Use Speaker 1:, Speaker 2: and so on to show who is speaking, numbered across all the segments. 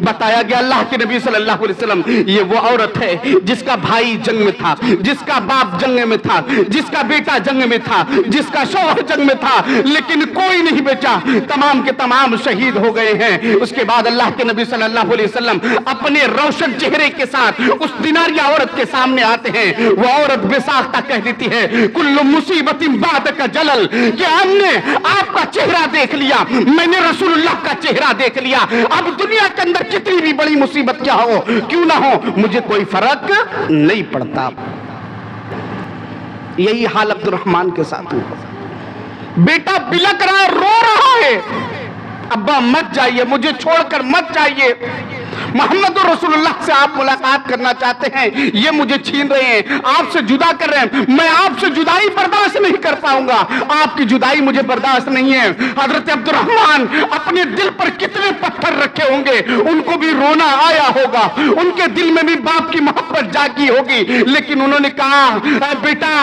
Speaker 1: بتایا گیا اللہ کے نبی صلی اللہ علیہ وسلم یہ وہ عورت ہے جس کا بھائی جنگ میں تھا، جس کا باپ جنگ میں تھا، جس کا بیٹا جنگ میں تھا، جس کا شوہر جنگ میں تھا، لیکن کوئی نہیں بچا، تمام کے تمام شہید ہو گئے ہیں۔ اس کے بعد اللہ کے نبی صلی اللہ علیہ وسلم اپنے روشن چہرے کے ساتھ اس دیناریہ عورت کے سامنے آتے ہیں۔ وہ عورت بے ساختہ کہہ دیتی ہے کل مصیبت بعد کا جلل، کہ ہم نے آپ کا چہرہ دیکھ لیا، میں نے رسول اللہ کا چہرہ دیکھ لیا، اب دنیا کے اندر کتنی بھی بڑی مصیبت کیا ہو کیوں نہ ہو مجھے کوئی فرق نہیں پڑتا۔ یہی حال عبد الرحمن کے ساتھ ہوا۔ بیٹا بلک رہا ہے، رو رہا ہے، ابا مت جائیے، مجھے چھوڑ کر مت جائیے، محمد رسول اللہ سے آپ ملاقات کرنا چاہتے ہیں، یہ مجھے چھین رہے ہیں، آپ سے جدا کر رہے ہیں، میں آپ سے جدائی برداشت نہیں کر پاؤں گا، آپ کی جدائی مجھے برداشت نہیں ہے۔ حضرت عبد الرحمن اپنے دل پر کتنے پتھر رکھے ہوں گے، ان کو بھی رونا آیا ہوگا، ان کے دل میں بھی باپ کی محبت جاگی ہوگی، لیکن انہوں نے کہا اے بیٹا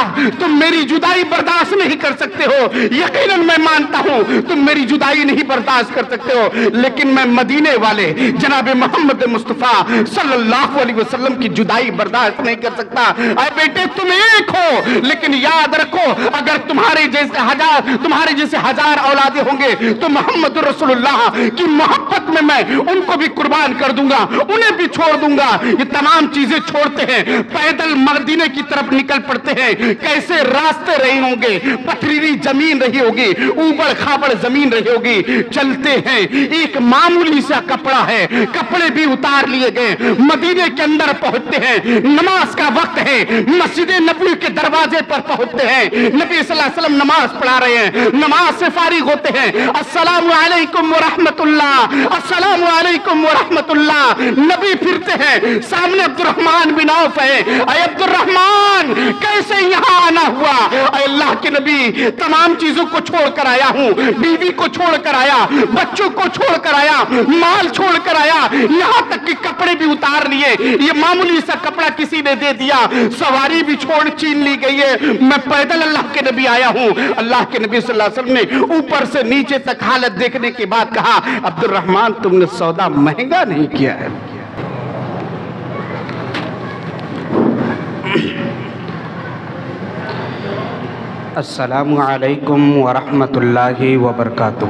Speaker 1: تم میری جدائی برداشت نہیں کر سکتے ہو، یقیناً میں مانتا ہوں تم میری جدائی نہیں برداشت کر سکتے ہو، لیکن میں مدینے والے جناب محمد مصطفیٰ صلی اللہ علیہ وسلم کی جدائی برداشت نہیں کر سکتا۔ اے بیٹے تم ایک ہو، لیکن یاد رکھو اگر تمہارے جیسے ہزار اولادیں ہوں گے تو محمد رسول اللہ کی محبت میں ان کو بھی قربان کر دوں گا، انہیں بھی چھوڑ دوں گا۔ یہ تمام چیزیں چھوڑتے ہیں، پیدل مدینے کی طرف نکل پڑتے ہیں۔ کیسے راستے رہے ہوں گے، پتھریلی زمین رہی ہوگی، اوبڑ کھابڑ زمین رہی ہوگی، چلتے ہیں۔ ایک معمولی سا کپڑا ہے، کپڑے بھی اتار لیے گئے، مدینے کے اندر پہنچتے ہیں، نماز کا وقت ہے، مسجد نبوی کے دروازے پر پہنچتے ہیں، نبی صلی اللہ علیہ وسلم نماز پڑھا رہے ہیں، نماز سے فارغ ہوتے ہیں، السلام علیکم ورحمت اللہ، السلام علیکم ورحمت اللہ، نبی پھرتے ہیں، سامنے عبد الرحمن بن عوف ہے، اے عبد الرحمن کیسے یہاں آنا ہوا؟ اے اللہ کے نبی تمام چیزوں کو چھوڑ کر آیا ہوں، بیوی کو چھوڑ کر آیا، بچوں کو چھوڑ کر آیا، مال چھوڑ کر آیا، یہاں تک کہ کپڑے بھی اتار لیے، یہ معمولی سا کپڑا کسی نے دے دیا، سواری بھی چھین لی گئی ہے، میں پیدل اللہ کے نبی آیا ہوں۔ اللہ کے نبی صلی اللہ علیہ وسلم نے اوپر سے نیچے تک حالت دیکھنے کے بعد کہا عبد الرحمن تم نے سودا مہنگا نہیں کیا ہے۔ السلام علیکم ورحمت اللہ وبرکاتہ۔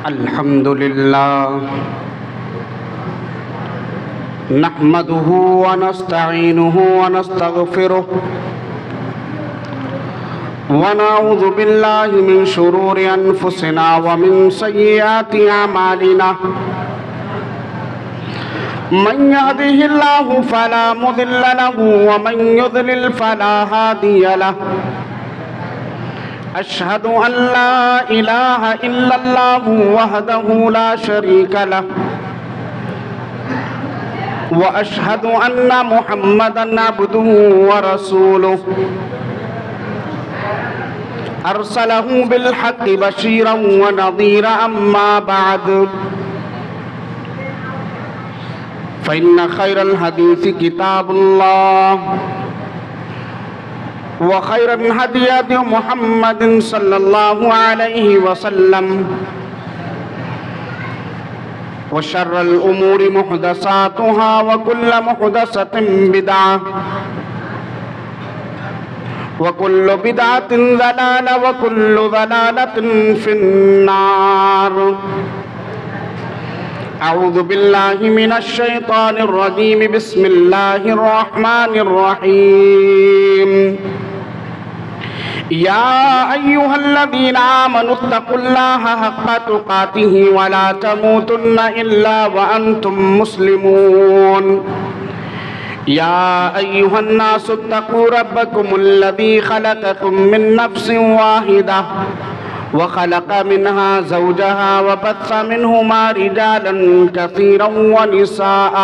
Speaker 1: الحمدللہ نحمده ونستعینه ونستغفره ونعوذ باللہ من شرور انفسنا ومن سیئات اعمالنا من يهده الله فلا مضل له ومن يضلل فلا هادي له أشهد أن لا إله إلا الله وحده لا شريك له وأشهد أن محمدًا عبده ورسوله أرسله بالحق بشيرا ونذيرا أما بعد فإن خير الحديث كتاب الله وخير الهدي هدي محمد صلى الله عليه وسلم وشر الأمور محدثاتها وكل محدثة بدعة وكل بدعة ضلالة وكل ضلالة في النار أعوذ بالله من الشيطان الرجيم بسم الله الرحمن الرحيم يا أيها الذين آمنوا اتقوا الله حق تقاته ولا تموتن إلا وأنتم مسلمون يا أيها الناس اتقوا ربكم الذي خلقكم من نفس واحدة وخلق منها زوجها وبث منهما رجالا كثيرا ونساء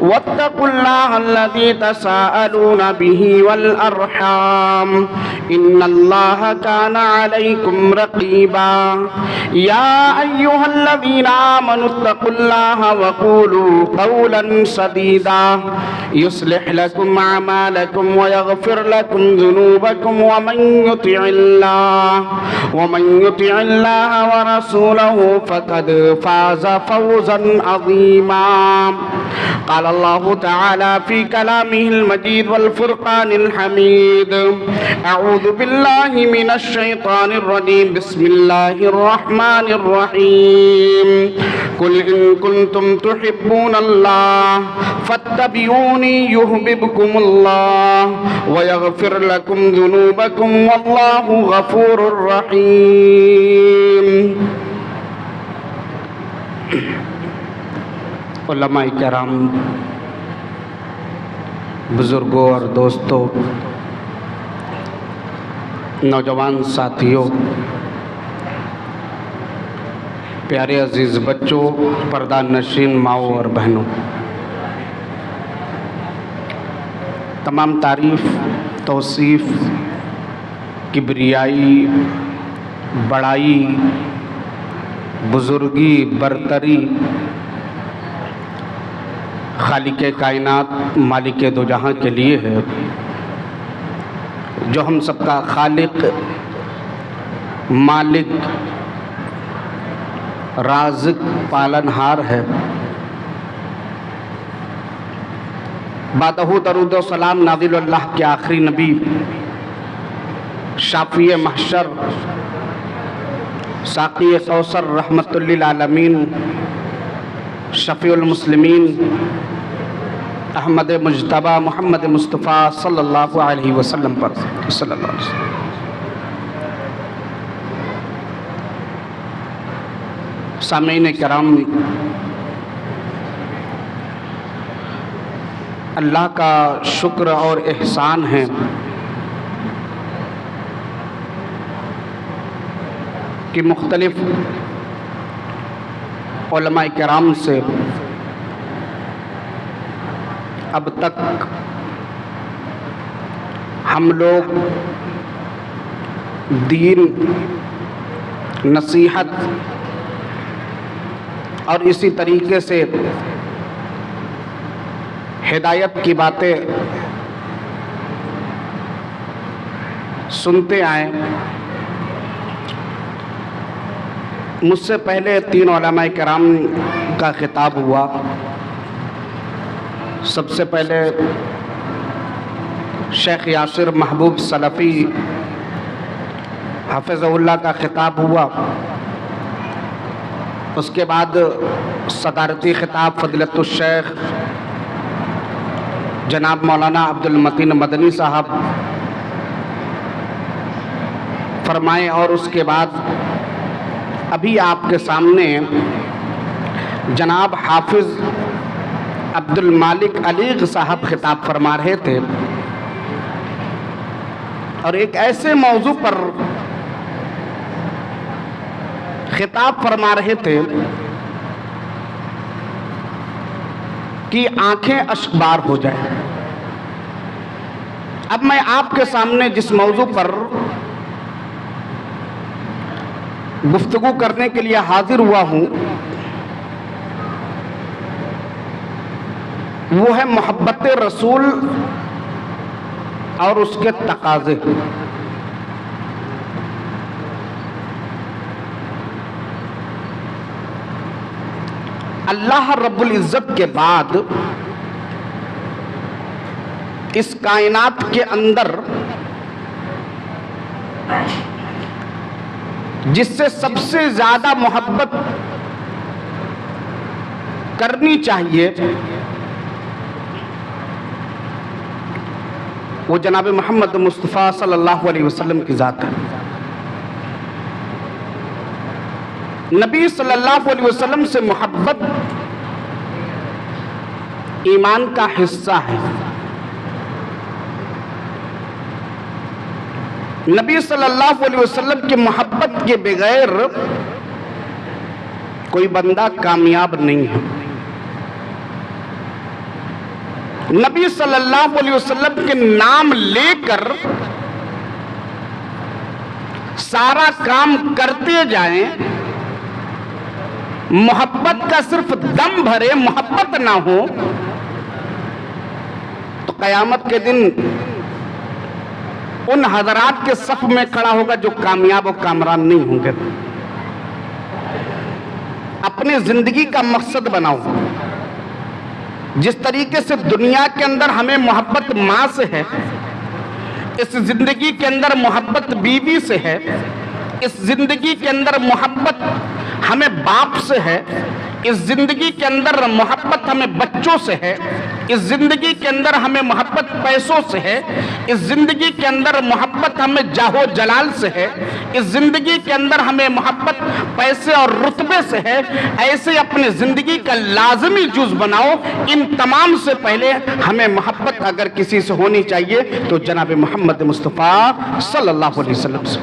Speaker 1: واتقوا الله الذي تساءلون به والأرحام إن الله كان عليكم رقيبا يا أيها الذين آمنوا اتقوا الله وقولوا قولا سديدا يصلح لكم أعمالكم ويغفر لكم ذنوبكم ومن يطع الله ورسوله فقد فاز فوزا عظيما قال الله تعالى في كلامه المجيد والفرقان الحميد أعوذ بالله من الشيطان الرجيم بسم الله الرحمن الرحيم قل إن كنتم تحبون الله فاتبعوني يحببكم الله ويغفر لكم ذنوبكم والله غفور رحيم علماء کرام، بزرگوں اور دوستوں، نوجوان ساتھیوں، پیارے عزیز بچوں، پردہ نشین ماؤں اور بہنوں، تمام تعریف، توصیف، کبریائی، بڑائی، بزرگی، برتری خالق کائنات، مالک دو جہاں کے لیے ہے، جو ہم سب کا خالق، مالک، رازق، پالنہار ہے۔ بعدہ درود و سلام نازل اللہ کے آخری نبی، شافی محشر، ساقی کوثر، رحمت للعالمین، شفیع المسلمین، احمد مجتبی محمد مصطفیٰ صلی اللہ علیہ وسلم پر صلی اللہ علیہ وسلم۔ سامعین کرام، اللہ کا شکر اور احسان ہے کہ مختلف علماء کرام سے اب تک ہم لوگ دین، نصیحت اور اسی طریقے سے ہدایت کی باتیں سنتے آئے۔ مجھ سے پہلے 3 علماء کرام کا خطاب ہوا۔ سب سے پہلے شیخ یاسر محبوب سلفی حافظ اللہ کا خطاب ہوا۔ اس کے بعد صدارتی خطاب فضیلت الشیخ جناب مولانا عبد المتین مدنی صاحب فرمائے، اور اس کے بعد ابھی آپ کے سامنے جناب حافظ عبد المالک علیغ صاحب خطاب فرما رہے تھے، اور ایک ایسے موضوع پر خطاب فرما رہے تھے کہ آنکھیں اشکبار ہو جائیں۔ اب میں آپ کے سامنے جس موضوع پر گفتگو کرنے کے لیے حاضر ہوا ہوں وہ ہے محبت رسول اور اس کے تقاضے۔ اللہ رب العزت کے بعد اس کائنات کے اندر جس سے سب سے زیادہ محبت کرنی چاہیے وہ جناب محمد مصطفیٰ صلی اللہ علیہ وسلم کی ذات ہے۔ نبی صلی اللہ علیہ وسلم سے محبت ایمان کا حصہ ہے۔ نبی صلی اللہ علیہ وسلم کی محبت کے بغیر کوئی بندہ کامیاب نہیں ہے۔ نبی صلی اللہ علیہ وسلم کے نام لے کر سارا کام کرتے جائیں، محبت کا صرف دم بھرے، محبت نہ ہو، تو قیامت کے دن ان حضرات کے صف میں کھڑا ہوگا جو کامیاب و کامران نہیں ہوں گے۔ اپنی زندگی کا مقصد بناؤ۔ جس طریقے سے دنیا کے اندر ہمیں محبت ماں سے ہے، اس زندگی کے اندر محبت بیوی سے ہے، اس زندگی کے اندر محبت ہمیں باپ سے ہے، اس زندگی کے اندر محبت ہمیں بچوں سے ہے، اس زندگی کے اندر ہمیں محبت پیسوں سے ہے، اس زندگی کے اندر محبت ہمیں جاہ و جلال سے ہے، اس زندگی کے اندر ہمیں محبت پیسے اور رتبے سے ہے۔ ایسے اپنے زندگی کا لازمی جز بناؤ۔ ان تمام سے پہلے ہمیں محبت اگر کسی سے ہونی چاہیے تو جناب محمد مصطفیٰ صلی اللہ علیہ وسلم سے۔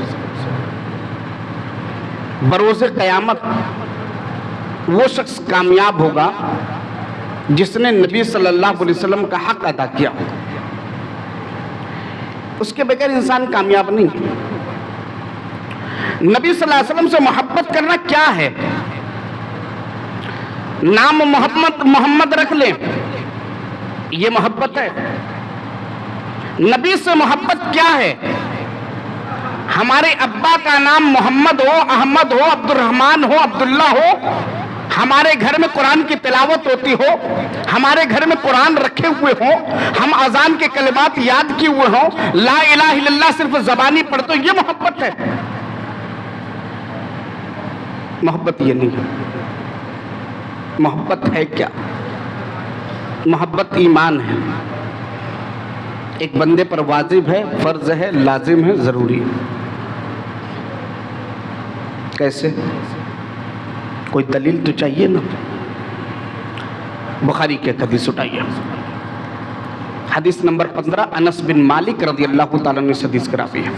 Speaker 1: بروز قیامت وہ شخص کامیاب ہوگا جس نے نبی صلی اللہ علیہ وسلم کا حق ادا کیا۔ اس کے بغیر انسان کامیاب نہیں۔ نبی صلی اللہ علیہ وسلم سے محبت کرنا کیا ہے؟ نام محمد رکھ لیں، یہ محبت ہے۔ نبی سے محبت کیا ہے؟ ہمارے ابا کا نام محمد ہو، احمد ہو، عبد الرحمن ہو، عبداللہ ہو، ہمارے گھر میں قرآن کی تلاوت ہوتی ہو، ہمارے گھر میں قرآن رکھے ہوئے ہوں، ہم اذان کے کلمات یاد کیے ہوئے ہوں، لا الہ الا اللہ صرف زبانی پڑھتے ہو، یہ محبت ہے۔ محبت یہ نہیں ہے۔ محبت ہے کیا؟ محبت ایمان ہے، ایک بندے پر واجب ہے، فرض ہے، لازم ہے، ضروری ہے۔ کیسے؟ کوئی دلیل تو چاہیے نا۔ بخاری کے حدیث اٹھائیے، حدیث نمبر 15، انس بن مالک رضی اللہ تعالیٰ عنہ سے حدیث کرائی ہے۔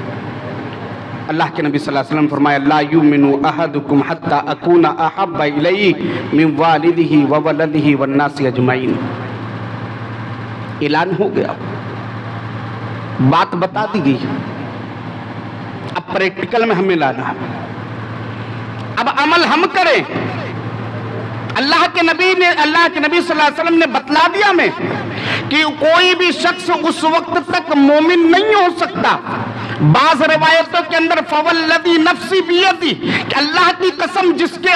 Speaker 1: اللہ کے نبی صلی اللہ علیہ وسلم فرمایا، لا یؤمن احدکم حتی اکون احب الیہ من والدہ وولدہ والناس اجمعین۔ اعلان ہو گیا، بات بتا دی گئی، اب پریکٹیکل میں ہمیں لانا ہے، اب عمل ہم کریں۔ اللہ کے نبی صلی اللہ علیہ وسلم نے بتلا دیا ہمیں کہ کوئی بھی شخص اس وقت تک مومن نہیں ہو سکتا۔ بعض روایتوں کے اندر فوالذی نفسی بیدی، کہ اللہ کی قسم، جس کے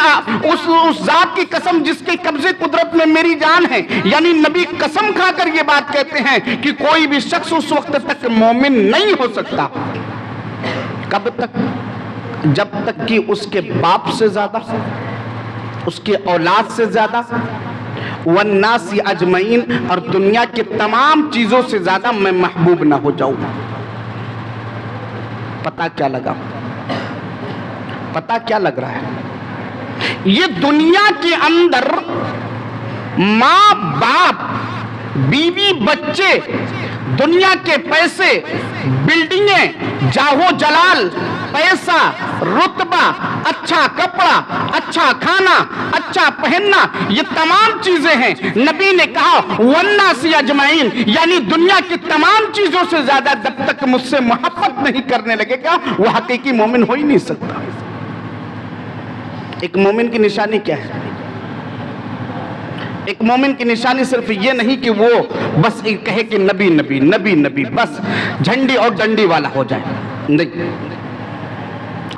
Speaker 1: اس ذات کی قسم جس کے قبضے قدرت میں میری جان ہے، یعنی نبی قسم کھا کر یہ بات کہتے ہیں کہ کوئی بھی شخص اس وقت تک مومن نہیں ہو سکتا۔ کب تک؟ جب تک کہ اس کے باپ سے زیادہ، اس کے اولاد سے زیادہ، والناس اجمعین، اور دنیا کے تمام چیزوں سے زیادہ میں محبوب نہ ہو جاؤں۔ پتہ کیا لگا؟ پتہ کیا لگ رہا ہے؟ یہ دنیا کے اندر ماں باپ، بیوی بچے، دنیا کے پیسے، بلڈنگیں، جاہ و جلال، پیسہ، رتبہ، اچھا کپڑا، اچھا کھانا، اچھا پہننا، یہ تمام چیزیں ہیں۔ نبی نے کہا والناس اجمعین، یعنی دنیا کی تمام چیزوں سے زیادہ جب تک مجھ سے محبت نہیں کرنے لگے گا وہ حقیقی مومن ہو ہی نہیں سکتا۔ ایک مومن کی نشانی کیا ہے؟ ایک مومن کی نشانی صرف یہ نہیں کہ وہ بس کہے کہ نبی نبی نبی نبی، بس جھنڈی اور ڈنڈی والا ہو جائے، نہیں۔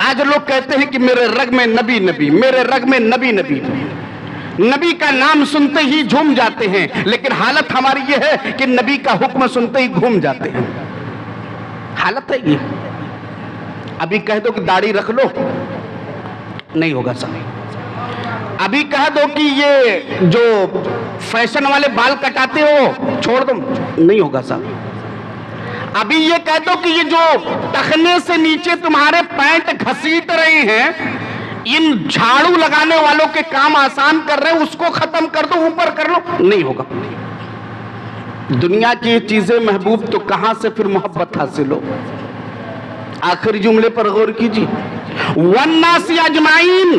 Speaker 1: آج لوگ کہتے ہیں کہ میرے رگ میں نبی نبی، میرے رگ میں نبی نبی، نبی کا نام سنتے ہی جھوم جاتے ہیں، لیکن حالت ہماری یہ ہے کہ نبی کا حکم سنتے ہی گھوم جاتے ہیں۔ حالت ہے یہ۔ ابھی کہہ دو کہ داڑھی رکھ لو، نہیں ہوگا صاحب۔ ابھی کہہ دو کہ یہ جو فیشن والے بال کٹاتے ہو چھوڑ دو، نہیں ہوگا صاحب۔ ابھی یہ کہہ دو کہ یہ جو ٹخنے سے نیچے تمہارے پینٹ گھسیٹ رہے ہیں، ان جھاڑو لگانے والوں کے کام آسان کر رہے ہیں، اس کو ختم کر دو، اوپر کر لو، نہیں ہوگا۔ دنیا کی یہ چیزیں محبوب تو کہاں سے پھر محبت حاصل ہو؟ آخری جملے پر غور کیجیے، والناس اجمعین،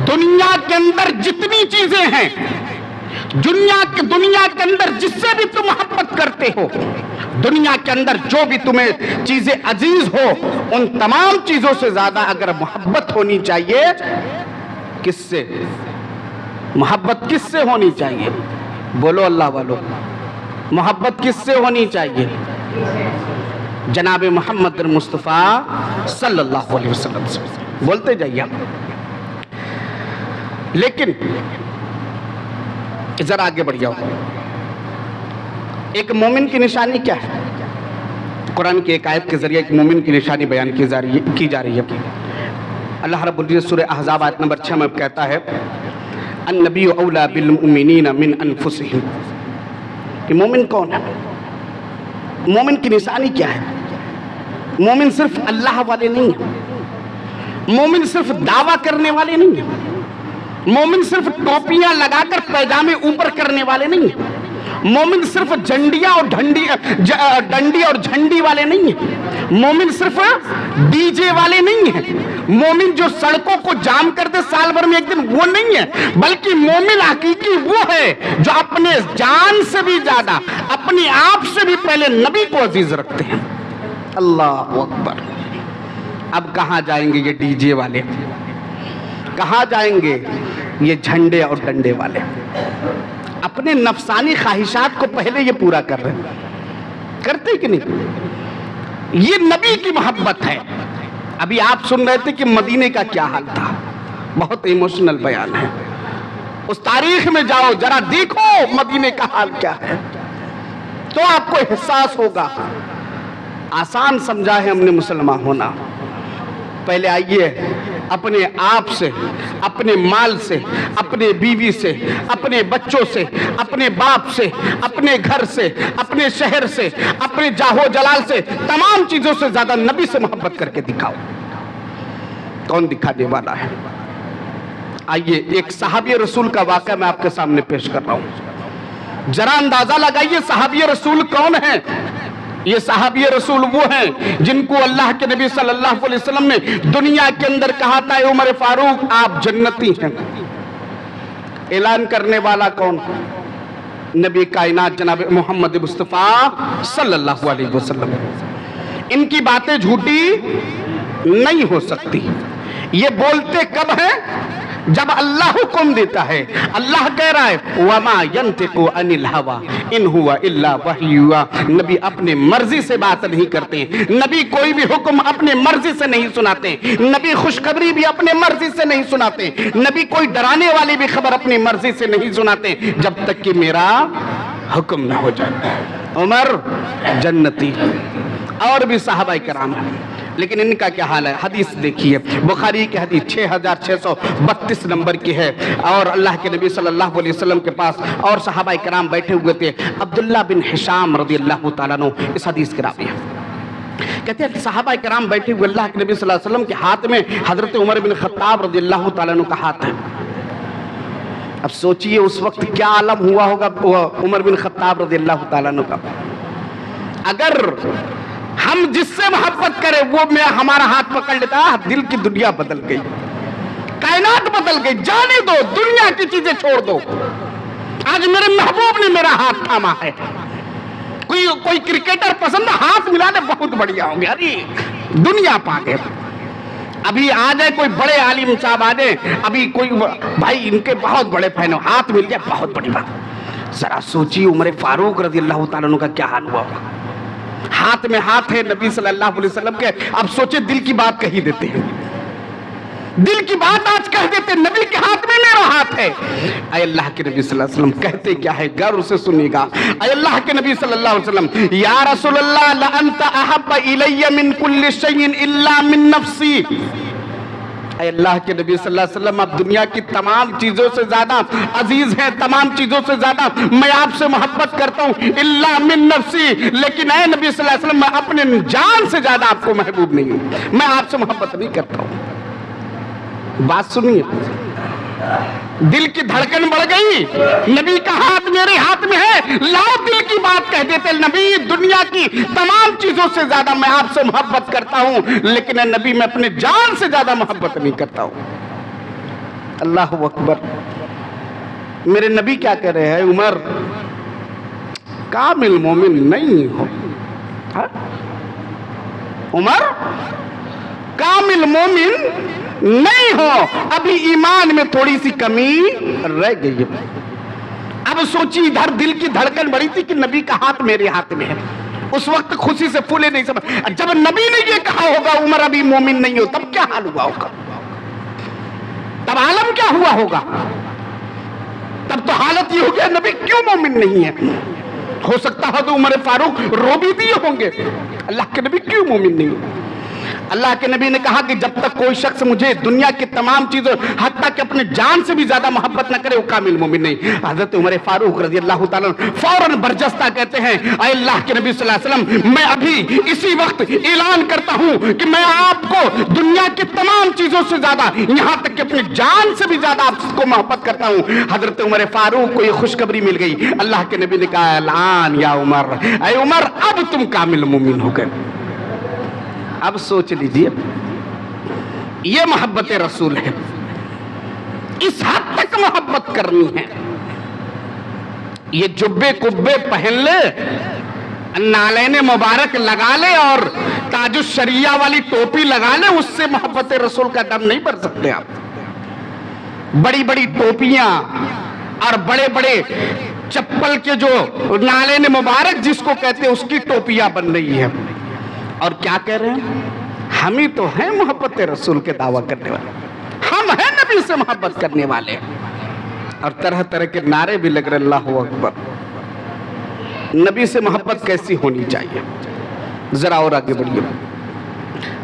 Speaker 1: دنیا کے اندر جتنی چیزیں ہیں دنیا کے اندر جس سے بھی تم محبت کرتے ہو، دنیا کے اندر جو بھی تمہیں چیزیں عزیز ہو، ان تمام چیزوں سے زیادہ اگر محبت ہونی چاہیے، کس سے؟ محبت کس سے ہونی چاہیے؟ بولو اللہ والو، محبت کس سے ہونی چاہیے؟ جناب محمد مصطفیٰ صلی اللہ علیہ وسلم سے۔ بولتے جائیے آپ۔ لیکن ذرا آگے بڑھ جاؤ، ایک مومن کی نشانی کیا ہے؟ قرآن کی ایک آیت کے ذریعے ایک مومن کی نشانی بیان کی جا رہی ہے۔ اللہ رب العزت سورہ احزاب آیت نمبر 6 میں کہتا ہے النبی اولا بالمؤمنین من انفسہم۔ کہ مومن کون ہے؟ مومن کی نشانی کیا ہے؟ مومن صرف اللہ والے نہیں ہیں، مومن صرف دعویٰ کرنے والے نہیں ہیں، مومن صرف ٹوپیاں لگا کر پیجامے اوپر کرنے والے نہیں ہیں، مومن صرف ڈنڈی اور جھنڈی والے نہیں ہیں، مومن صرف ڈی جے والے نہیں ہیں، مومن جو سڑکوں کو جام کر دے سال بھر میں ایک دن، وہ نہیں ہے، بلکہ مومن حقیقی وہ ہے جو اپنے جان سے بھی زیادہ، اپنے آپ سے بھی پہلے نبی کو عزیز رکھتے ہیں۔ اللہ اکبر۔ اب کہاں جائیں گے یہ ڈی جے والے؟ کہاں جائیں گے یہ جھنڈے اور ڈنڈے والے؟ اپنے نفسانی خواہشات کو پہلے یہ پورا کر رہے ہیں، کرتے کہ نہیں؟ یہ نبی کی محبت ہے۔ ابھی آپ سن رہے تھے کہ مدینے کا کیا حال تھا، بہت ایموشنل بیان ہے۔ اس تاریخ میں جاؤ، ذرا دیکھو مدینے کا حال کیا ہے، تو آپ کو احساس ہوگا۔ آسان سمجھا ہے ہم نے مسلمان ہونا۔ پہلے آئیے اپنے آپ سے، اپنے مال سے، اپنے بیوی سے، اپنے بچوں سے، اپنے باپ سے، اپنے گھر سے، اپنے شہر سے، اپنے جاہو جلال سے، تمام چیزوں سے زیادہ نبی سے محبت کر کے دکھاؤ۔ کون دکھانے والا ہے؟ آئیے ایک صحابی رسول کا واقعہ میں آپ کے سامنے پیش کر رہا ہوں، ذرا اندازہ لگائیے صحابی رسول کون ہیں؟ یہ صحابی رسول وہ ہیں جن کو اللہ کے نبی صلی اللہ علیہ وسلم نے دنیا کے اندر کہا تھا اے عمر فاروق آپ جنتی ہیں۔ اعلان کرنے والا کون؟ نبی کائنات جناب محمد مصطفیٰ صلی اللہ علیہ وسلم۔ ان کی باتیں جھوٹی نہیں ہو سکتی۔ یہ بولتے کب ہیں؟ جب اللہ حکم دیتا ہے۔ اللہ کہہ رہا ہے وَمَا يَنْتِقُ عَنِ الْهَوَىٰ إِنْ هُوَ إِلَّا وَحْيٌ۔ نبی اپنے مرضی سے بات نہیں کرتے ہیں، نبی کوئی بھی حکم اپنے مرضی سے نہیں سناتے، نبی خوشخبری بھی اپنے مرضی سے نہیں سناتے، نبی کوئی ڈرانے والی بھی خبر اپنی مرضی سے نہیں سناتے جب تک کہ میرا حکم نہ ہو جائے۔ عمر جنتی، اور بھی صحابہ کرام ہیں، لیکن ان کا کیا حال ہے؟ حدیث دیکھیے، بخاری کی حدیث 6632 نمبر کی ہے، اور اللہ کے نبی صلی اللہ علیہ وسلم کے پاس اور صحابہ کرام بیٹھے ہوئے تھے۔ عبداللہ بن حشام رضی اللہ تعالیٰ عنہ اس حدیث کے راوی ہیں، کہتے ہیں صحابہ کرام بیٹھے ہوئے، اللہ کے نبی صلی اللہ علیہ وسلم کے ہاتھ میں حضرت عمر بن خطاب رضی اللہ تعالیٰ عنہ کا ہاتھ ہے۔ اب سوچئے اس وقت کیا عالم ہوا ہوگا عمر بن خطاب رضی اللہ تعالیٰ عنہ کا۔ اگر ہم جس سے محبت کریں وہ ہمارا ہاتھ پکڑ لیتا ہے، دل کی دنیا بدل گئی، کائنات بدل گئی، جانے دو، دنیا کی چیزیں چھوڑ دو۔ آج میرے محبوب نے میرا ہاتھ تھاما ہے۔ کوئی کرکٹر پسند، ہاتھ ملا دے بہت بڑھیا ہوں گے، ارے دنیا پا گئے۔ ابھی آ جائے کوئی بڑے عالم صاحب آ جائے، ابھی کوئی بھائی ان کے بہت بڑے فین ہو، ہاتھ مل جائے بہت بڑی بات۔ ذرا سوچیے عمر فاروق رضی اللہ تعالیٰ عنہ کا کیا حال ہوا ہوگا۔ ہاتھ میں ہاتھ ہے نبی صلی اللہ علیہ وسلم کے، اب سوچے دل کی بات کہی دیتے ہیں، دل کی بات آج کہہ دیتے، نبی کے ہاتھ میں میرا ہاتھ ہے۔ اے اللہ کے نبی صلی اللہ علیہ وسلم کہتے کیا ہے، غور سے سنیے گا۔ اے اللہ کے نبی صلی اللہ علیہ وسلم، یا رسول اللہ لأنت احب الی من کل شیء الا من نفسی۔ اے اللہ کے نبی صلی اللہ علیہ وسلم آپ دنیا کی تمام چیزوں سے زیادہ عزیز ہیں، تمام چیزوں سے زیادہ میں آپ سے محبت کرتا ہوں، الا من نفسی، لیکن اے نبی صلی اللہ علیہ وسلم میں اپنے جان سے زیادہ آپ کو محبوب نہیں ہوں، میں آپ سے محبت نہیں کرتا ہوں۔ بات سنیے، دل کی دھڑکن بڑھ گئی، نبی کا ہاتھ میرے ہاتھ میں ہے، لاؤ دل کی بات کہہ دیتے، نبی دنیا کی تمام چیزوں سے زیادہ میں آپ سے محبت کرتا ہوں، لیکن اے نبی میں اپنے جان سے زیادہ محبت نہیں کرتا ہوں۔ اللہ اکبر۔ میرے نبی کیا کہہ رہے ہیں؟ عمر کامل مومن نہیں ہو، عمر کامل مومن نہیں ہو، ابھی ایمان میں تھوڑی سی کمی رہ گئی ہے۔ اب سوچی ادھر دل کی دھڑکن بڑی تھی کہ نبی کا ہاتھ میرے ہاتھ میں ہے، اس وقت خوشی سے پھولے نہیں سمجھ، جب نبی نے یہ کہا ہوگا عمر ابھی مومن نہیں ہو، تب کیا حال ہوا ہوگا؟ تب عالم کیا ہوا ہوگا؟ تب تو حالت یہ ہو گیا نبی کیوں مومن نہیں ہے؟ ہو سکتا ہے تو عمر فاروق رو بھی دیے ہوں گے، اللہ کے نبی کیوں مومن نہیں ہو؟ اللہ کے نبی نے کہا کہ جب تک کوئی شخص مجھے دنیا کی تمام چیزوں حتیٰ کہ اپنے جان سے بھی زیادہ محبت نہ کرے وہ کامل مومن نہیں۔ حضرت عمر فاروق رضی اللہ تعالیٰ فوراً برجستہ کہتے ہیں اے اللہ کے نبی صلی اللہ علیہ وسلم، میں ابھی اسی وقت اعلان کرتا ہوں کہ میں آپ کو دنیا کی تمام چیزوں سے زیادہ، یہاں تک کہ اپنے جان سے بھی زیادہ آپ کو محبت کرتا ہوں۔ حضرت عمر فاروق کو یہ خوشخبری مل گئی۔ اللہ کے نبی نے کہا الان یا عمر، اے عمر اب تم کامل مومن ہو گئے۔ اب سوچ لیجئے یہ محبت رسول ہے، اس حد تک محبت کرنی ہے۔ یہ جبے کبے پہن لے، نالین مبارک لگا لے اور تاج الشریعہ والی ٹوپی لگا لے، اس سے محبت رسول کا دم نہیں بھر سکتے آپ۔ بڑی بڑی ٹوپیاں اور بڑے بڑے چپل کے جو نالین مبارک جس کو کہتے ہیں اس کی ٹوپیاں بن رہی ہیں، اور کیا کہہ رہے ہیں؟ ہم ہی تو ہیں محبت رسول کے دعویٰ کرنے والے، ہم ہیں نبی سے محبت کرنے والے، اور طرح طرح کے نعرے بھی لگ رہے اللہ اکبر۔ نبی سے محبت کیسی ہونی چاہیے؟ ذرا اور آگے بڑھیے۔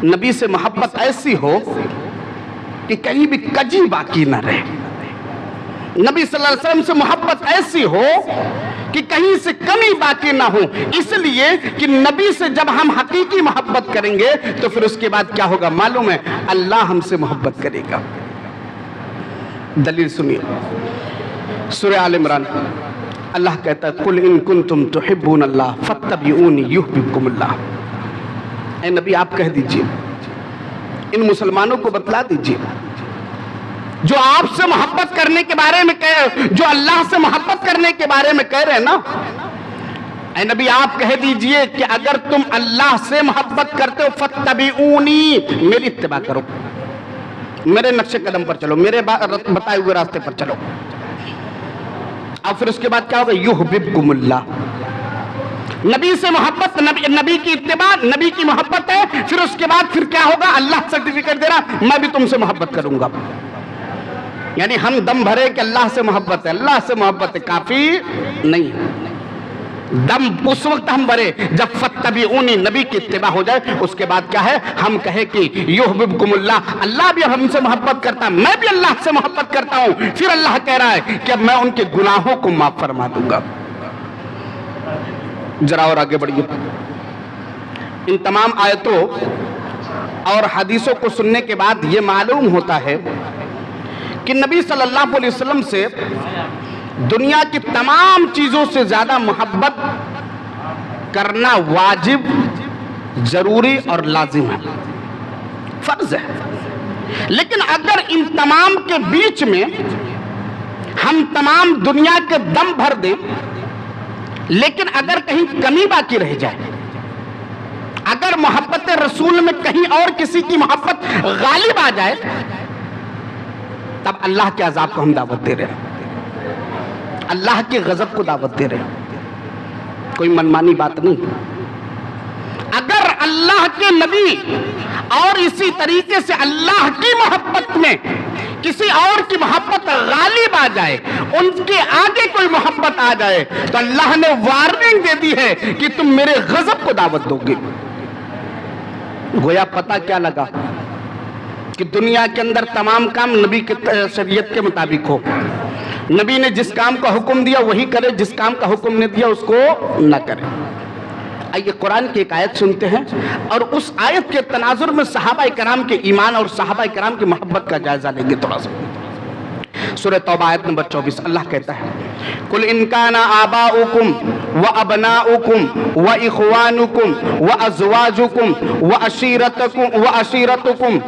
Speaker 1: نبی سے محبت ایسی ہو کہ کہیں بھی کجی باقی نہ رہے۔ نبی صلی اللہ علیہ وسلم سے محبت ایسی ہو کہ کہیں سے کمی باقی نہ ہو، اس لیے کہ نبی سے جب ہم حقیقی محبت کریں گے تو پھر اس کے بعد کیا ہوگا معلوم ہے؟ اللہ ہم سے محبت کرے گا۔ دلیل سنیے، سورہ آل عمران اللہ کہتا ہے قُلْ إِن كُنْتُمْ تُحِبُّونَ اللَّهَ فَاتَّبِعُونِي يُحْبِبْكُمُ اللَّهُ۔ اے نبی آپ کہہ دیجئے، ان مسلمانوں کو بتلا دیجئے جو آپ سے محبت کرنے کے بارے میں جو اللہ سے محبت کرنے کے بارے میں کہہ رہے ہیں نا، اے نبی آپ کہہ دیجئے کہ اگر تم اللہ سے محبت کرتے ہو فَاتَّبِعُونِی، میری اتباع کرو، میرے نقش قدم پر چلو، میرے بتائے ہوئے راستے پر چلو، اب پھر اس کے بعد کیا ہوگا؟ یحببکم اللہ۔ نبی سے محبت، نبی کی اتباع، نبی کی محبت ہے، پھر اس کے بعد پھر کیا ہوگا؟ اللہ سرٹیفکیٹ دے رہا میں بھی تم سے محبت کروں گا۔ یعنی ہم دم بھرے کہ اللہ سے محبت ہے، اللہ سے محبت ہے، کافی نہیں ہے۔ دم اس وقت ہم بھرے جب فَاتَّبِعُونِی نبی کی اتباع ہو جائے، اس کے بعد کیا ہے؟ ہم کہیں کہ یحببکم اللہ، اللہ بھی ہم سے محبت کرتا ہے، میں بھی اللہ سے محبت کرتا ہوں، پھر اللہ کہہ رہا ہے کہ اب میں ان کے گناہوں کو معاف فرما دوں گا۔ ذرا اور آگے بڑھیے۔ ان تمام آیتوں اور حدیثوں کو سننے کے بعد یہ معلوم ہوتا ہے کہ نبی صلی اللہ علیہ وسلم سے دنیا کی تمام چیزوں سے زیادہ محبت کرنا واجب، ضروری اور لازم ہے، فرض ہے۔ لیکن اگر ان تمام کے بیچ میں ہم تمام دنیا کے دم بھر دیں، لیکن اگر کہیں کمی باقی رہ جائے، اگر محبت رسول میں کہیں اور کسی کی محبت غالب آ جائے، تب اللہ کے عذاب کو ہم دعوت دے رہے ہیں، اللہ کے غضب کو دعوت دے رہے ہیں، کوئی منمانی بات نہیں۔ اگر اللہ کے نبی اور اسی طریقے سے اللہ کی محبت میں کسی اور کی محبت غالب آ جائے، ان کے آگے کوئی محبت آ جائے، تو اللہ نے وارننگ دے دی ہے کہ تم میرے غضب کو دعوت دو گے۔ گویا پتہ کیا لگا کہ دنیا کے اندر تمام کام نبی کی شریعت کے مطابق ہو، نبی نے جس کام کا حکم دیا وہی کرے، جس کام کا حکم نے دیا اس کو نہ کرے۔ آئیے قرآن کی ایک آیت سنتے ہیں اور اس آیت کے تناظر میں صحابہ کرام کے ایمان اور صحابہ کرام کی محبت کا جائزہ لیں گے تھوڑا سا۔ سورہ توبہ آیت نمبر 24 اللہ کہتا ہے قُلْ إِن كَانَ آبَاؤُكُمْ وَأَبْنَاؤُكُمْ وَإِخْوَانُكُمْ وَأَزْوَاجُكُمْ وَعَشِيرَتُكُمْ۔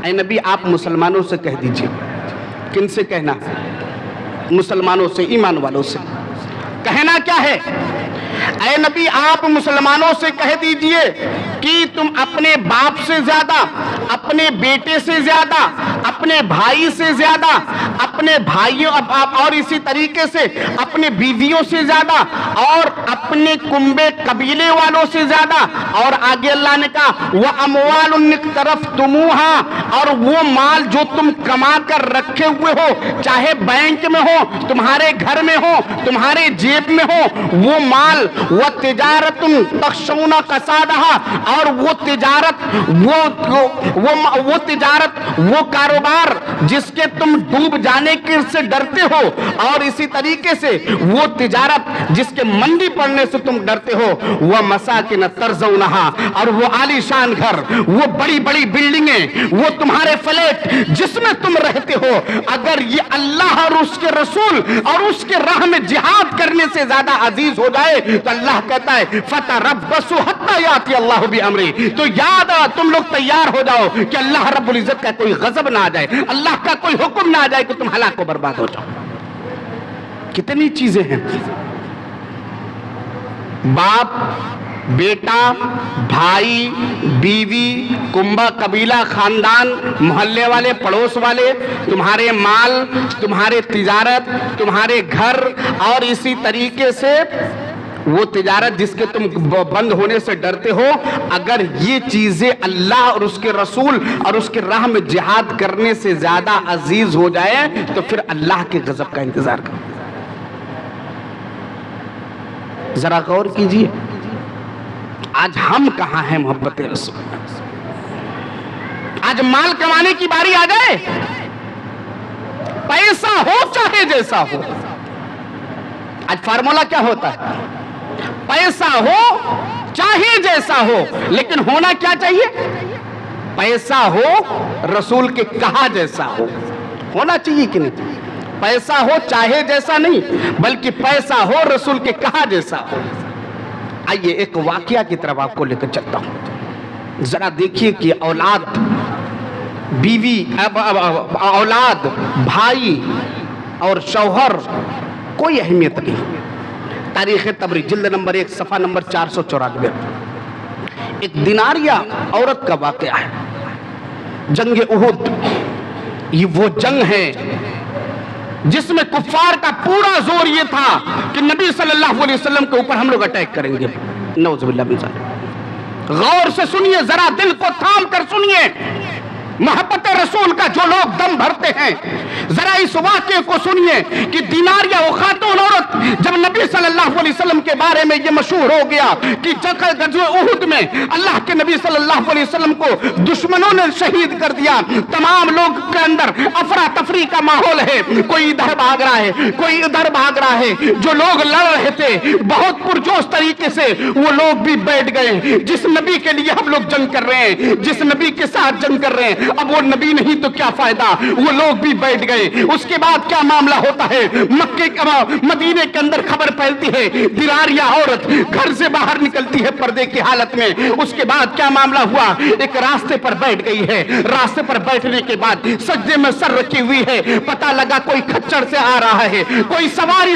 Speaker 1: اے نبی آپ مسلمانوں سے کہہ دیجئے، کن سے کہنا؟ مسلمانوں سے، ایمان والوں سے۔ کہنا کیا ہے؟ اے نبی آپ مسلمانوں سے کہہ دیجئے کہ تم اپنے باپ سے زیادہ، اپنے بیٹے سے زیادہ، اپنے بھائی سے زیادہ، اپنے بھائیوں اور اسی طریقے سے اپنے بیویوں سے زیادہ، اور اپنے کنبے قبیلے والوں سے زیادہ، اور آگے اللہ نے کہا وَأَمْوَالٌ اقْتَرَفْتُمُوهَا، اور وہ مال جو تم کما کر رکھے ہوئے ہو، چاہے بینک میں ہو، تمہارے گھر میں ہو، تمہارے جیب میں ہو، وہ مال وَتِجَارَةٌ تَخْشَوْنَ كَسَادَهَا، اور وہ تجارت وہ کاروبار جس کے تم ڈوب جانے سے ڈرتے ہو، اور اسی طریقے سے وہ تجارت جس کے مندی پڑنے سے تم ڈرتے ہو، وَمَسَاكِنَ تَرْضَوْنَهَا، اور وہ عالی شان گھر، وہ بڑی بڑی بلڈنگیں، وہ تمہارے فلیٹ جس میں تم رہتے ہو، اگر یہ اللہ اور اس کے رسول اور اس کے راہ میں جہاد کرنے سے زیادہ عزیز ہو جائے تو اللہ کہتا ہے فَتَرَبَّصُوا حَتَّىٰ يَأْتِيَ اللَّهُ بِأَمْرِهِ، تو یاد تم لوگ تیار ہو جاؤ کہ اللہ رب العزت کا کوئی غضب نہ آ جائے، اللہ کا کوئی حکم نہ آ جائے کہ تم ہلاک و برباد ہو جاؤ۔ کتنی چیزیں ہیں، باپ، بیٹا، بھائی، بیوی، کنبہ، قبیلہ، خاندان، محلے والے، پڑوس والے، تمہارے مال، تمہارے تجارت، تمہارے گھر، اور اسی طریقے سے وہ تجارت جس کے تم بند ہونے سے ڈرتے ہو، اگر یہ چیزیں اللہ اور اس کے رسول اور اس کے راہ میں جہاد کرنے سے زیادہ عزیز ہو جائے تو پھر اللہ کے غضب کا انتظار کرو۔ ذرا غور کیجئے، آج ہم کہاں ہیں محبت رسول؟ آج مال کمانے کی باری آ جائے، پیسہ ہو چاہے جیسا ہو۔ آج فارمولا کیا ہوتا ہے؟ پیسہ ہو چاہے جیسا ہو، لیکن ہونا کیا چاہیے؟ پیسہ ہو رسول کے کہا جیسا ہو، ہونا چاہیے کہ نہیں؟ پیسہ ہو چاہے جیسا نہیں، بلکہ پیسہ ہو رسول کے کہا جیسا ہو۔ آئیے ایک واقعہ کی طرف آپ کو لے کر چلتا ہوں۔ ذرا دیکھیے کہ اولاد، بیوی، اولاد، بھائی اور شوہر کوئی اہمیت نہیں۔ تاریخ طبری جلد نمبر 1 صفحہ نمبر 494، ایک دیناریہ عورت کا واقعہ ہے۔ جنگ احد، یہ وہ جنگ ہے جس میں کفار کا پورا زور یہ تھا کہ نبی صلی اللہ علیہ وسلم کے اوپر ہم لوگ اٹیک کریں گے۔ نعوذ باللہ من ذالک۔ غور سے سنیے، ذرا دل کو تھام کر سنیے، محبت رسول کا جو لوگ دم بھرتے ہیں، ذرا اس واقعے کو سنیے کہ دیناریہ وہ خاتون عورت، جب نبی صلی اللہ علیہ وسلم کے بارے میں یہ مشہور ہو گیا کہ غزوہ احد میں اللہ کے نبی صلی اللہ علیہ وسلم کو دشمنوں نے شہید کر دیا، تمام لوگ کے اندر افراتفری کا ماحول ہے، کوئی ادھر بھاگ رہا ہے، کوئی ادھر بھاگ رہا ہے، جو لوگ لڑ رہے تھے بہت پرجوش طریقے سے وہ لوگ بھی بیٹھ گئے۔ جس نبی کے لیے ہم لوگ جنگ کر رہے ہیں، جس نبی کے ساتھ جنگ کر رہے ہیں، اب وہ نبی نہیں تو کیا فائدہ، وہ لوگ بھی بیٹھ گئے۔ اس کے بعد کیا معاملہ ہوتا ہے؟ مدینے کے اندر خبر پھیلتی ہے، دیناریہ عورت گھر سے باہر نکلتی ہے پردے کی حالت میں۔ اس کے بعد کیا معاملہ ہوا؟ ایک راستے پر بیٹھ گئی ہے، راستے پر بیٹھنے کے بعد سجدے میں سر رکھی ہوئی ہے، پتہ لگا کوئی کھچڑ سے آ رہا ہے، کوئی سواری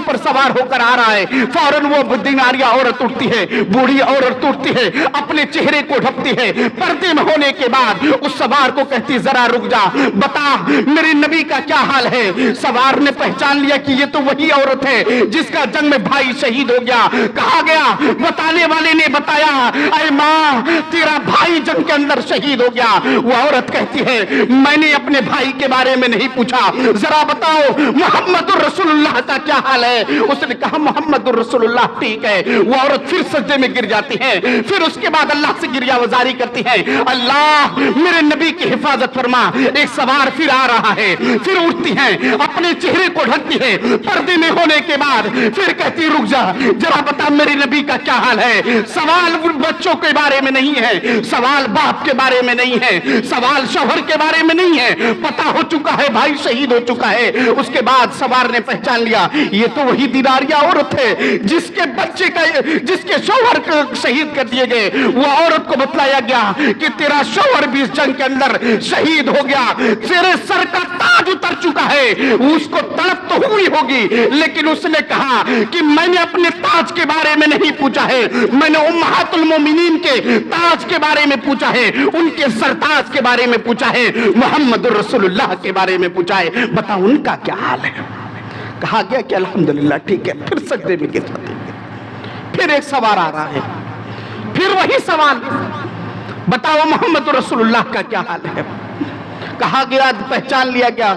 Speaker 1: پر سوار ہو کر آ رہا ہے۔ فوراً وہ دیناریہ عورت اٹھتی ہے، بوڑھی عورت اٹھتی ہے، اپنے چہرے کو ڈھکتی ہے، پردے میں ہونے کے بعد اس سوار کو کہتی ذرا رک جا، بتا میرے نبی کا کیا حال ہے۔ سوار نے پہچان لیا کہ یہ تو وہی عورت ہے جس کا جنگ میں بھائی شہید ہو گیا۔ کہا گیا، بتانے والے نے بتایا، اے ماں تیرا بھائی جنگ کے اندر شہید ہو گیا۔ وہ عورت کہتی ہے میں نے اپنے بھائی کے بارے میں نہیں پوچھا، ذرا بتاؤ محمد الرسول اللہ کا کیا حال ہے۔ اس نے کہا محمد الرسول اللہ ٹھیک ہے۔ وہ عورت پھر سجدے میں گر جاتی ہے، پھر اس کے بعد اللہ سے گریہ وزاری کرتی ہے، اللہ میرے نبی کی حفاظت فرما۔ ایک سوار پھر آ رہا ہے، پھر اٹھتی ہے، اپنے چہرے کو ڈھکتی ہے، پردے میں ہونے کے بعد پھر کہتی رک جا، ذرا بتا میرے نبی کا کیا حال ہے۔ سوال بچوں کے بارے میں نہیں ہے، سوال باپ کے بارے میں نہیں ہے، سوال شوہر کے بارے میں نہیں ہے، پتا ہو چکا ہے بھائی شہید ہو چکا ہے۔ اس کے بعد سوار نے پہچان لیا یہ تو وہی دیناریہ عورت ہے جس کے بچے کا، جس کے شوہر کو شہید کر دیے گئے۔ وہ عورت کو بتلایا گیا کہ تیرا شوہر بھی اس جنگ کے اندر شہید ہو گیا، تیرے سر کا تاج اتر چکا ہے۔ اس کو تڑپ تو ہوئی ہوگی، لیکن اس نے کہا کہ میں نے اپنے تاج کے بارے میں نہیں پوچھا ہے، میں نے امہات المومنین کے تاج کے بارے میں پوچھا ہے، ان کے سرتاج کے بارے میں پوچھا ہے، محمد رسول اللہ کے بارے میں پوچھا ہے، بتاؤ ان کا کیا حال ہے؟ کہا گیا کہ الحمدللہ ٹھیک ہے۔ پھر سجدے میں گر جاتے ہیں، پھر ایک سوار آ رہا ہے، پھر وہی سوال، بتاؤ محمد رسول اللہ کا کیا حال ہے؟ کہا گیا، پہچان لیا گیا،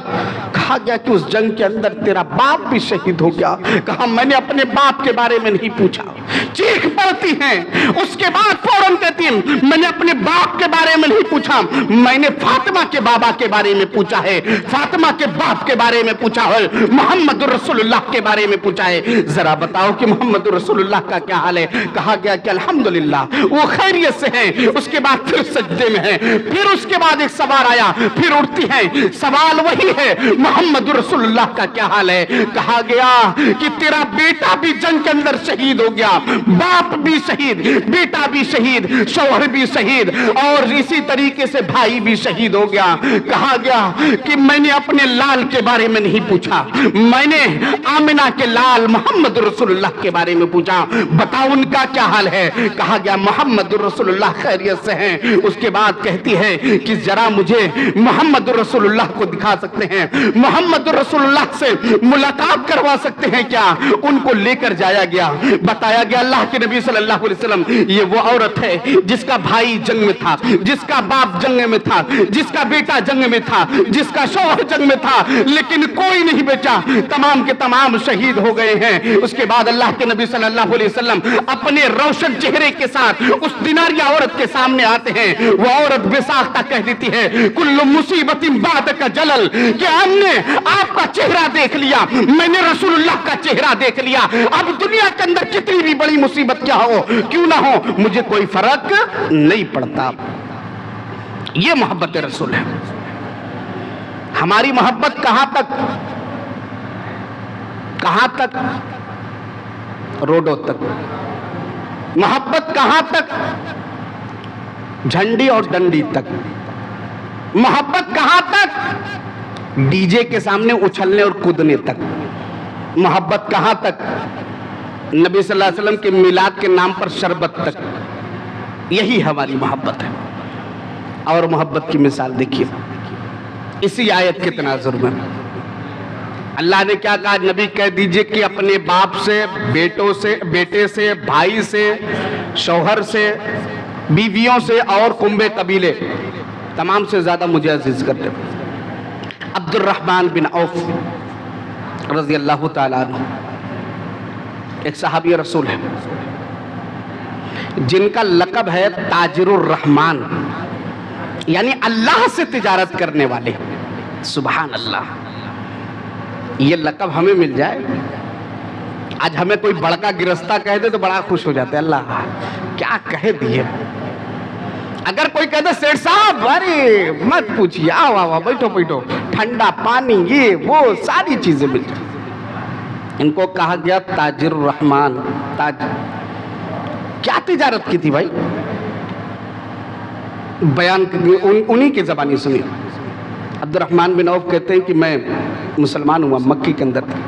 Speaker 1: کہا گیا کہ اس جنگ کے اندر تیرا باپ بھی شہید ہو گیا۔ کہا میں نے اپنے باپ کے بارے میں نہیں پوچھا۔ چیخ پڑتی ہیں، اس کے بعد فوراً کہتی ہیں میں نے اپنے باپ کے بارے میں نہیں پوچھا، میں نے فاطمہ کے بابا کے بارے میں پوچھا ہے، فاطمہ کے باپ کے بارے میں پوچھا ہے، محمد رسول اللہ کے بارے میں پوچھا ہے، ذرا بتاؤ کہ محمد رسول اللہ کا کیا حال ہے؟ کہا گیا کہ الحمدللہ وہ خیریت سے ہیں۔ اس کے بعد پھر سجدے میں ہیں، پھر اس کے بعد ایک سوار آیا، پھر اٹھتی ہیں، سوال وہی ہے محمد رسول اللہ کا کیا حال ہے؟ کہا گیا کہ تیرا بیٹا بھی جنگ کے اندر شہید ہو گیا، باپ بھی شہید، بیٹا بھی شہید، شوہر بھی شہید، اور اسی طریقے سے بھائی بھی شہید ہو گیا۔ کہا گیا کہ میں نے اپنے لال کے بارے میں نہیں پوچھا، میں نے آمنہ کے لال محمد رسول اللہ کے بارے میں پوچھا، بتاؤ ان کا کیا حال ہے؟ کہا گیا محمد رسول اللہ خیریت سے ہیں۔ اس کے بعد کہتی ہے کہ ذرا مجھے محمد رسول اللہ کو دکھا سکتے ہیں، محمد رسول اللہ سے ملاقات کروا سکتے ہیں کیا؟ ان کو لے کر جایا گیا، بتایا گیا اللہ کے نبی صلی اللہ علیہ وسلم یہ وہ عورت ہے جس کا بھائی جنگ میں تھا، جس کا باپ جنگ میں تھا، جس کا بیٹا جنگ میں تھا، جس کا شوہر جنگ میں تھا، لیکن کوئی نہیں بچا، تمام کے تمام شہید ہو گئے ہیں۔ اس کے بعد اللہ کے نبی صلی اللہ علیہ وسلم اپنے روشن چہرے کے ساتھ اس دیناریہ عورت کے سامنے آتے ہیں۔ وہ عورت بے ساختہ کہہ دیتی ہے کل مصیبت بعد کا جلل، کہ ہم نے آپ کا چہرہ دیکھ لیا، میں نے رسول اللہ کا چہرہ دیکھ لیا، اب دنیا کے اندر کتنی بھی بڑی مصیبت کیا ہو کیوں نہ ہو مجھے کوئی فرق نہیں پڑتا۔ یہ محبت رسول ہے۔ ہماری محبت کہاں تک؟ کہاں تک؟ روڈوں تک۔ محبت کہاں تک؟ جھنڈی اور ڈنڈی تک۔ محبت کہاں تک؟ ڈی جے کے سامنے اچھلنے اور کودنے تک۔ محبت کہاں تک؟ نبی صلی اللہ علیہ وسلم کے میلاد کے نام پر شربت تک۔ یہی ہماری محبت ہے۔ اور محبت کی مثال دیکھیے اسی آیت کے تناظر میں اللہ نے کیا کہا؟ نبی کہہ دیجئے کہ اپنے باپ سے، بیٹوں سے، بیٹے سے، بھائی سے، شوہر سے، بیویوں سے اور کنبے قبیلے تمام سے زیادہ مجھے عزیز کرتے۔ عبد الرحمن بن عوف رضی اللہ تعالیٰ عنہ ایک صحابی رسول ہے جن کا لقب ہے تاجر الرحمن، یعنی اللہ سے تجارت کرنے والے۔ سبحان اللہ، یہ لقب ہمیں مل جائے۔ آج ہمیں کوئی بڑکا گرستہ کہہ دے تو بڑا خوش ہو جاتے ہیں، اللہ کیا کہہ دیے۔ اگر کوئی کہہ دے سیٹھ صاحب ارے مت پوچھئے، آو آو بیٹھو بیٹھو، ٹھنڈا پانی یہ وہ ساری چیزیں مل جائیں۔ ان کو کہا گیا تاجر الرحمن۔ کیا تجارت کی تھی بھائی؟ بیان انہی کی زبانی سنی۔ عبد الرحمن بن عوف کہتے ہیں کہ میں مسلمان ہوا، مکی کے اندر تھا،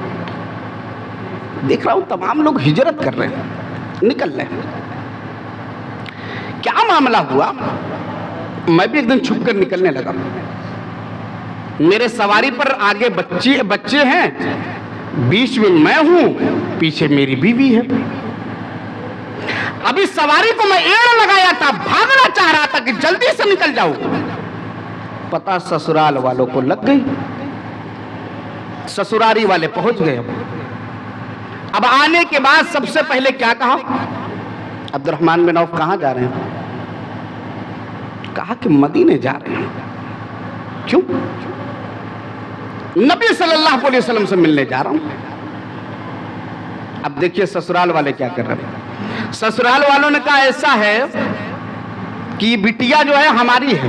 Speaker 1: دیکھ رہا ہوں تمام لوگ ہجرت کر رہے ہیں، نکل رہے ہیں، کیا معاملہ ہوا؟ میں بھی ایک دن چھپ کر نکلنے لگا، میرے سواری پر آگے بچے ہیں، بیچ میں میں ہوں، پیچھے میری بیوی ہے۔ ابھی سواری کو میں ایڑ لگایا تھا، بھاگنا چاہ رہا تھا کہ جلدی سے نکل جاؤں، پتہ سسرال والوں کو لگ گئی، سسراری والے پہنچ گئے۔ اب آنے کے بعد سب سے پہلے کیا کہا؟ عبد الرحمن بن عوف کہاں جا رہے ہیں؟ کہا کہ مدینے جا رہے ہیں۔ کیوں؟ نبی صلی اللہ علیہ وسلم سے ملنے جا رہا ہوں۔ اب دیکھیے سسرال والے کیا کر رہے ہیں۔ سسرال والوں نے کہا ایسا ہے کہ بٹیا جو ہے ہماری ہے،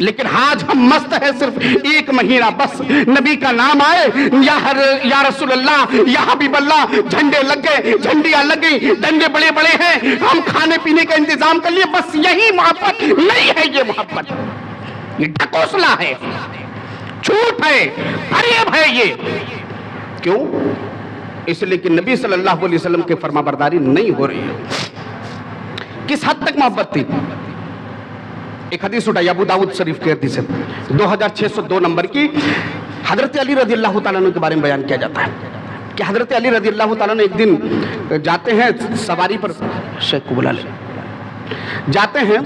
Speaker 1: لیکن آج ہم مست ہیں صرف ایک مہینہ بس نبی کا نام آئے یا رسول اللہ یا حبیب اللہ، جھنڈے لگ گئے، جھنڈیاں لگ گئی، ڈنڈے بڑے بڑے ہیں، ہم کھانے پینے کا انتظام کر لیے، بس یہی محبت نہیں ہے۔ یہ محبت یہ ڈھکوسلا ہے، جھوٹ ہے، فریب ہے۔ یہ کیوں؟ اس لیے کہ نبی صلی اللہ علیہ وسلم کے فرما برداری نہیں ہو رہی ہے۔ کس حد تک محبت تھی؟ ایک حدیث اٹھائی ابو داؤد شریف کی حدیث ہے 2602 نمبر کی، حضرت علی رضی اللہ تعالیٰ عنہ کے بارے میں بیان کیا جاتا ہے کہ حضرت علی رضی اللہ تعالیٰ عنہ ایک دن جاتے ہیں سواری پر، شیخ کو بلا لے، جاتے ہیں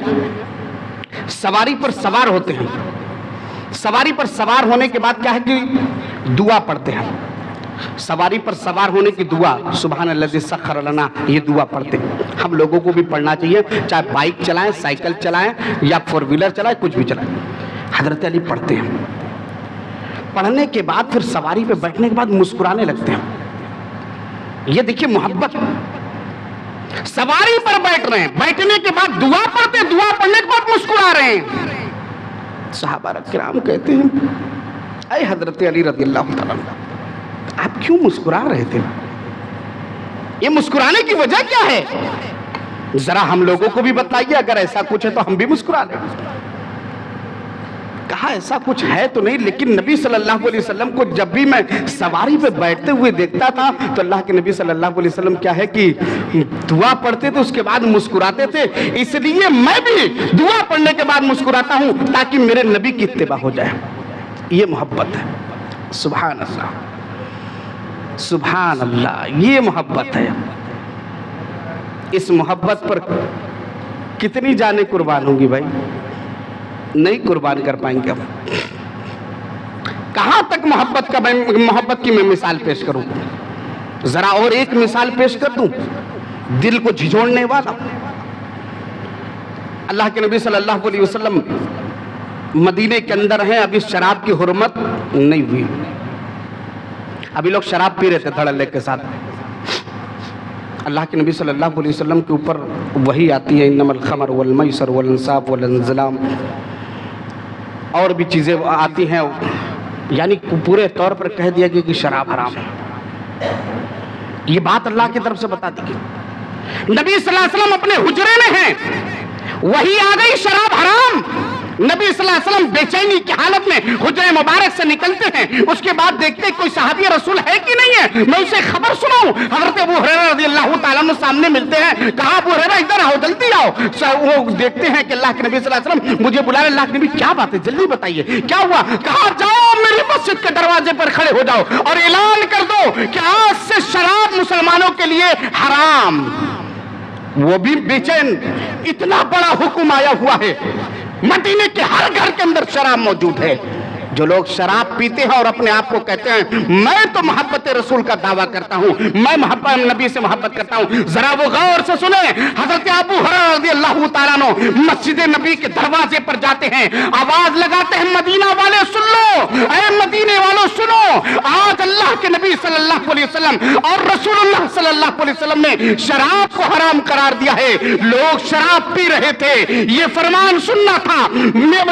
Speaker 1: سواری پر سوار ہوتے ہیں، سواری پر سوار ہونے کے بعد کیا ہے کہ دعا پڑھتے ہیں، سواری پر سوار ہونے کی دعا سبحان الذی سخر لنا، یہ دعا پڑھتے ہیں۔ ہم لوگوں کو بھی پڑھنا چاہیے، چاہے بائک چلائیں، سائیکل چلائیں یا فور ویلر چلائیں، کچھ بھی چلائیں۔ حضرت علی پڑھتے ہیں، پڑھنے کے بعد پھر سواری پہ بیٹھنے کے بعد مسکرانے لگتے ہیں۔ یہ دیکھیے محبت، سواری پر بیٹھ رہے ہیں، بیٹھنے کے بعد دعا پڑھتے ہیں، دعا پڑھنے کے بعد مسکرا رہے ہیں۔ صحابہ کرام کہتے ہیں اے حضرت علی رضی اللہ تعالیٰ عنہ، آپ کیوں مسکرا رہے تھے؟ یہ مسکرانے کی وجہ کیا ہے؟ ذرا ہم لوگوں کو بھی بتائیے، اگر ایسا کچھ ہے تو ہم بھی مسکرا لیں۔ کہا ایسا کچھ ہے تو نہیں، لیکن نبی صلی اللہ علیہ وسلم کو جب بھی میں سواری پہ بیٹھتے ہوئے دیکھتا تھا تو اللہ کے نبی صلی اللہ علیہ وسلم کیا ہے کہ دعا پڑھتے تھے، اس کے بعد مسکراتے تھے، اس لیے میں بھی دعا پڑھنے کے بعد مسکراتا ہوں تاکہ میرے نبی کی اتباع ہو جائے۔ یہ محبت ہے، سبحان اللہ سبحان اللہ، یہ محبت ہے۔ اس محبت پر کتنی جانیں قربان ہوں گی بھائی؟ نہیں قربان کر پائیں گے ہم۔ کہاں تک محبت کی میں مثال پیش کروں؟ ذرا اور ایک مثال پیش کر دوں، دل کو جھنجھوڑنے والا۔ اللہ کے نبی صلی اللہ علیہ وسلم مدینے کے اندر ہیں، ابھی شراب کی حرمت نہیں ہوئی، ابھی لوگ شراب پی رہے تھے دھڑلے کے ساتھ۔ اللہ کے نبی صلی اللہ علیہ وسلم کے اوپر وحی آتی ہے انما الخمر والمیسر والانصاب والازلام، اور بھی چیزیں آتی ہیں، یعنی پورے طور پر کہہ دیا گیا کہ شراب حرام ہے۔ یہ بات اللہ کی طرف سے بتا دی گئی۔ نبی صلی اللہ علیہ وسلم اپنے حجرے میں ہیں، وحی آ گئی شراب حرام۔ نبی صلی اللہ علیہ وسلم بے چینی کی حالت میں حجرے مبارک سے نکلتے ہیں، اس کے بعد دیکھتے کوئی صحابی رسول ہے کہ نہیں ہے، میں اسے خبر سناؤں۔ حضرت ابو ہریرہ رضی اللہ تعالیٰ عنہ سامنے ملتے ہیں، کہا ابو ہریرہ ادھر آؤ، جلدی آؤ۔ وہ دیکھتے ہیں کہ اللہ کے نبی صلی اللہ علیہ وسلم مجھے بلا رہے۔ اللہ کے نبی کیا بات ہے، جلدی بتائیے کیا ہوا؟ کہا جاؤ میری مسجد کے دروازے پر کھڑے ہو جاؤ اور اعلان کر دو کہ آج سے شراب مسلمانوں کے لیے حرام۔ وہ بھی بے چین، اتنا بڑا حکم آیا ہوا ہے، مدینے کے ہر گھر کے اندر شراب موجود ہے۔ جو لوگ شراب پیتے ہیں اور اپنے آپ کو کہتے ہیں میں تو محبت رسول کا دعویٰ کرتا ہوں، میں محبت نبی سے محبت کرتا ہوں، ذرا وہ غور سے سنیں۔ حضرت ابو ہریرہ رضی اللہ تعالیٰ عنہ مسجد نبی کے دروازے پر جاتے ہیں، آواز لگاتے ہیں مدینہ والے سن لو، اے مدینے والوں سنو، آج اللہ کے نبی صلی اللہ علیہ وسلم اور رسول اللہ صلی اللہ علیہ وسلم نے شراب کو حرام قرار دیا ہے۔ لوگ شراب پی رہے تھے، یہ فرمان سننا تھا،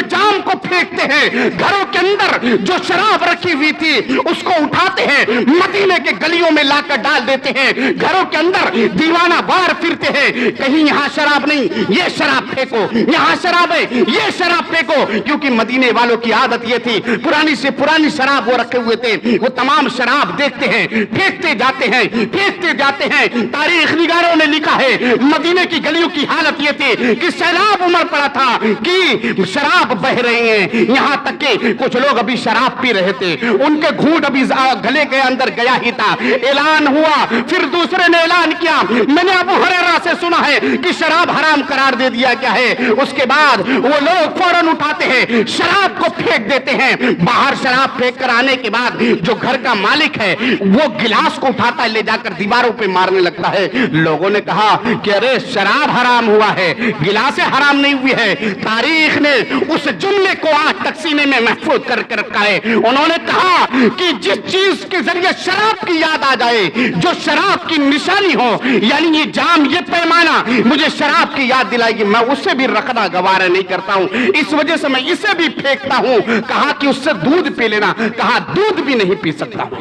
Speaker 1: جام کو پھینکتے ہیں، گھروں کے جو شراب رکھی ہوئی تھی اس کو اٹھاتے ہیں، مدینے کے گلیوں میں لا کر ڈال دیتے ہیں، گھروں کے اندر دیوانہ وار پھرتے ہیں، کہیں یہاں شراب نہیں یہ شراب پھینکو، یہاں شراب ہے یہ شراب پھینکو، کیونکہ مدینے والوں کی عادت یہ تھی، پرانی سے پرانی شراب وہ رکھے ہوئے تھے، وہ تمام شراب دیکھتے ہیں، پھینکتے جاتے ہیں، پھینکتے جاتے ہیں۔ تاریخ نگاروں نے لکھا ہے مدینے کی گلیوں کی حالت یہ تھی کہ سیلاب عمر پڑا تھا کہ شراب بہ رہی ہیں، یہاں تک کہ کچھ لوگ ابھی شراب پی رہے تھے، ان کے گھونٹ ابھی گلے کے اندر گیا ہی تھا۔ اعلان ہوا، پھر دوسرے نے اعلان کیا میں نے ابو ہریرہ سے سنا ہے کہ شراب حرام قرار دے دیا گیا ہے۔ اس کے بعد وہ لوگ فوراً اٹھاتے ہیں، شراب کو پھینک دیتے ہیں۔ باہر شراب پھینک کر آنے کے بعد جو گھر کا مالک ہے ہے وہ گلاس کو اٹھاتا ہے لے جا کر دیواروں پہ مارنے لگتا ہے. لوگوں نے کہا کہ ارے شراب حرام ہوا ہے, گلاسیں حرام نہیں ہوئی ہے. تاریخ نے اس جملے کو آج تک سینے میں محفوظ کر کے رکھا ہے. انہوں نے کہا کہ جس چیز کے ذریعے شراب کی یاد آ جائے, جو شراب کی نشانی ہو, یعنی یہ جام, یہ پیمانہ مجھے شراب کی یاد دلائے گی, میں اسے بھی رکھنا گوارا نہیں کرتا ہوں, اس وجہ سے میں اسے بھی پھینکتا ہوں. کہا کہ اس سے دودھ پی لینا, کہا دودھ بھی نہیں پی سکتا ہوں.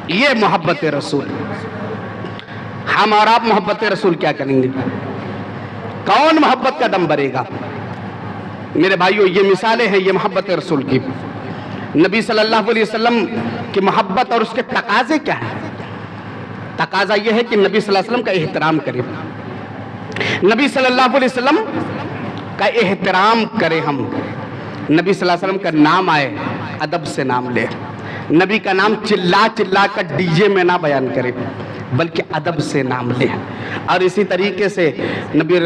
Speaker 1: یہ محبت رسول. ہم اور آپ محبت رسول کیا کریں گے؟ کون محبت کا دم بھرے گا؟ میرے بھائیو, یہ مثالیں ہیں یہ محبت رسول کی. نبی صلی اللہ علیہ وسلم کی محبت اور اس کے تقاضے کیا ہیں؟ تقاضا یہ ہے کہ نبی صلی اللہ علیہ وسلم کا احترام کریں, نبی صلی اللہ علیہ وسلم کا احترام کریں. ہم نبی صلی اللہ علیہ وسلم کا نام آئے ادب سے نام لے, نبی کا نام چلا چلا کر ڈی جے میں نہ بیان کرے بلکہ ادب سے نام لے. اور اسی طریقے سے نبی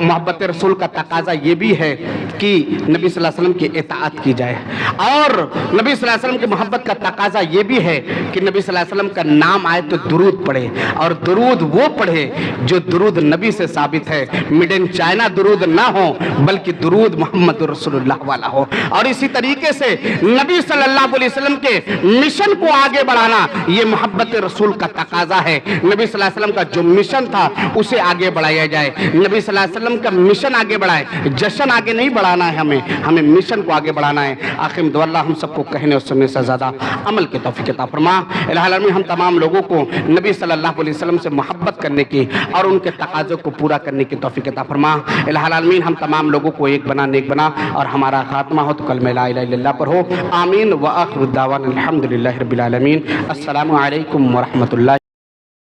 Speaker 1: محبت رسول کا تقاضا یہ بھی ہے کہ نبی صلی اللہ علیہ وسلم کی اطاعت کی جائے, اور نبی صلی اللہ علیہ وسلم کی محبت کا تقاضا یہ بھی ہے کہ نبی صلی اللہ علیہ وسلم کا نام آئے تو درود پڑھے, اور درود وہ پڑھے جو درود نبی سے ثابت ہے, میڈ ان چائنا درود نہ ہو بلکہ درود محمد رسول اللہ والا ہو. اور اسی طریقے سے نبی صلی اللہ علیہ وسلم کے مشن کو آگے بڑھانا یہ محبت رسول کا تقاضا ہے. نبی صلی اللہ علیہ وسلم کا جو مشن تھا اسے آگے بڑھایا جائے, نبی صلی اللہ علیہ وسلم کا مشن آگے بڑھائے, جشن آگے نہیں بڑھانا ہے, ہمیں مشن کو آگے بڑھانا ہے. آخر میں دعا اللہ ہم سب کو کہنے اور سننے سے زیادہ عمل کی توفیق عطا فرما. الہ العالمین ہم تمام لوگوں کو نبی صلی اللہ علیہ وسلم سے محبت کرنے کی اور ان کے تقاضوں کو پورا کرنے کی توفیق عطا فرما. الہ العالمین ہم تمام لوگوں کو ایک بنا نیک بنا, اور ہمارا خاتمہ ہو تو کلمہ لا الہ الا اللہ پر ہو. آمین. وآخر الدعوانا الحمدللہ رب العالمین. السلام علیکم ورحمۃ اللہ.